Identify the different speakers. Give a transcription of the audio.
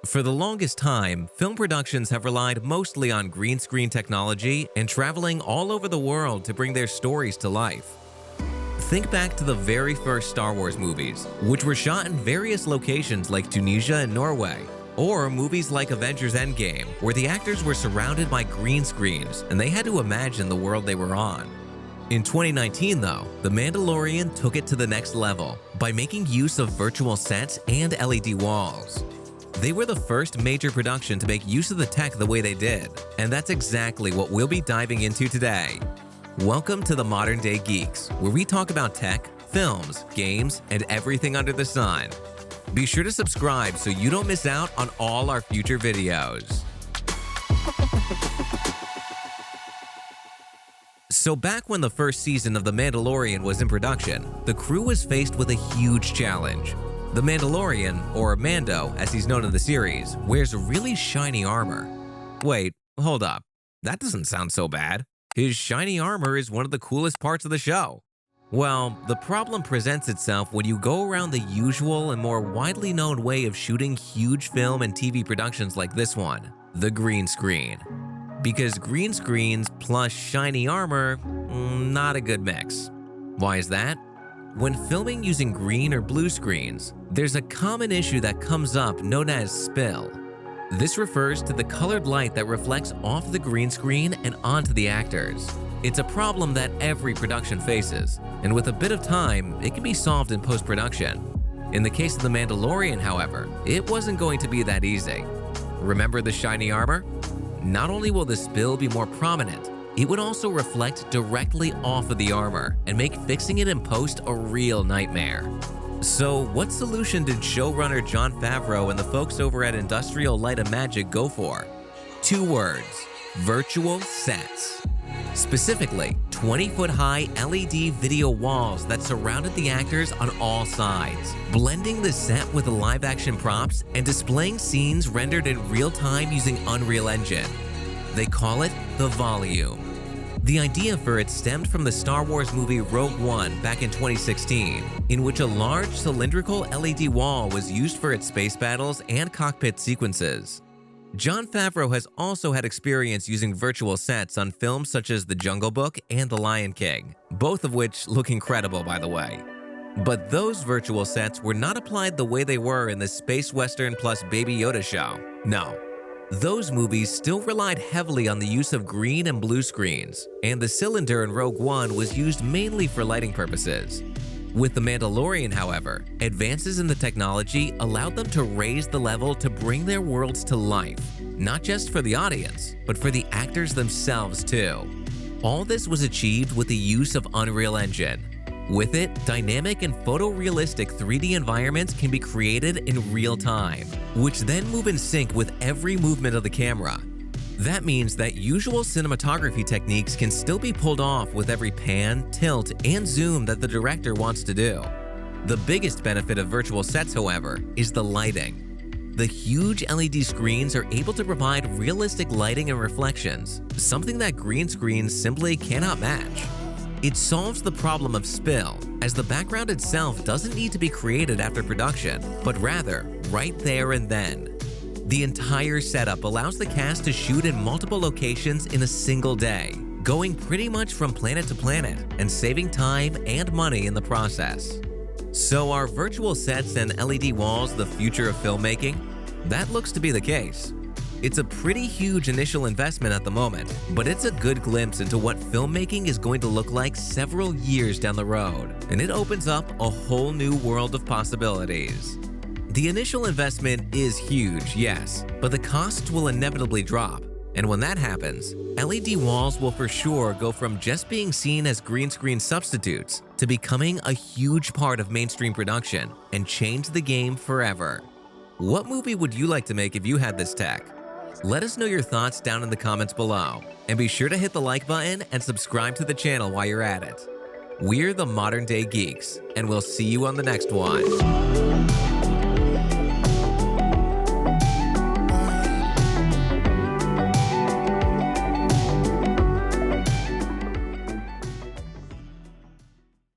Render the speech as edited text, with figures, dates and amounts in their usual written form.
Speaker 1: For the longest time, film productions have relied mostly on green screen technology and traveling all over the world to bring their stories to life. Think back to the very first Star Wars movies, which were shot in various locations like Tunisia and Norway, or movies like Avengers Endgame, where the actors were surrounded by green screens and they had to imagine the world they were on. In 2019, though, The Mandalorian took it to the next level by making use of virtual sets and LED walls. They were the first major production to make use of the tech the way they did, and that's exactly what we'll be diving into today. Welcome to the Modern Day Geeks, where we talk about tech, films, games, and everything under the sun. Be sure to subscribe so you don't miss out on all our future videos. So back when the first season of The Mandalorian was in production, the crew was faced with a huge challenge. The Mandalorian, or Mando as he's known in the series, wears really shiny armor. Wait, hold up. That doesn't sound so bad. His shiny armor is one of the coolest parts of the show. Well, the problem presents itself when you go around the usual and more widely known way of shooting huge film and TV productions like this one, the green screen. Because green screens plus shiny armor, not a good mix. Why is that? When filming using green or blue screens, there's a common issue that comes up known as spill. This refers to the colored light that reflects off the green screen and onto the actors. It's a problem that every production faces, and with a bit of time, it can be solved in post-production. In the case of The Mandalorian, however, it wasn't going to be that easy. Remember the shiny armor? Not only will the spill be more prominent, it would also reflect directly off of the armor and make fixing it in post a real nightmare. So what solution did showrunner Jon Favreau and the folks over at Industrial Light and Magic go for? 2 words: virtual sets. Specifically, 20-foot-high LED video walls that surrounded the actors on all sides, blending the set with the live-action props and displaying scenes rendered in real time using Unreal Engine. They call it the Volume. The idea for it stemmed from the Star Wars movie Rogue One back in 2016, in which a large cylindrical LED wall was used for its space battles and cockpit sequences. Jon Favreau has also had experience using virtual sets on films such as The Jungle Book and The Lion King, both of which look incredible, by the way. But those virtual sets were not applied the way they were in the Space Western plus Baby Yoda show. No. Those movies still relied heavily on the use of green and blue screens, and the cylinder in Rogue One was used mainly for lighting purposes. With The Mandalorian, however, advances in the technology allowed them to raise the level to bring their worlds to life, not just for the audience, but for the actors themselves too. All this was achieved with the use of Unreal Engine. With it, dynamic and photorealistic 3D environments can be created in real time, which then move in sync with every movement of the camera. That means that usual cinematography techniques can still be pulled off with every pan, tilt, and zoom that the director wants to do. The biggest benefit of virtual sets, however, is the lighting. The huge LED screens are able to provide realistic lighting and reflections, something that green screens simply cannot match. It solves the problem of spill, as the background itself doesn't need to be created after production, but rather right there and then. The entire setup allows the cast to shoot in multiple locations in a single day, going pretty much from planet to planet and saving time and money in the process. So are virtual sets and LED walls the future of filmmaking? That looks to be the case. It's a pretty huge initial investment at the moment, but it's a good glimpse into what filmmaking is going to look like several years down the road, and it opens up a whole new world of possibilities. The initial investment is huge, yes, but the costs will inevitably drop. And when that happens, LED walls will for sure go from just being seen as green screen substitutes to becoming a huge part of mainstream production and change the game forever. What movie would you like to make if you had this tech? Let us know your thoughts down in the comments below, and be sure to hit the like button and subscribe to the channel while you're at it. We're the Modern Day Geeks, and we'll see you on the next one.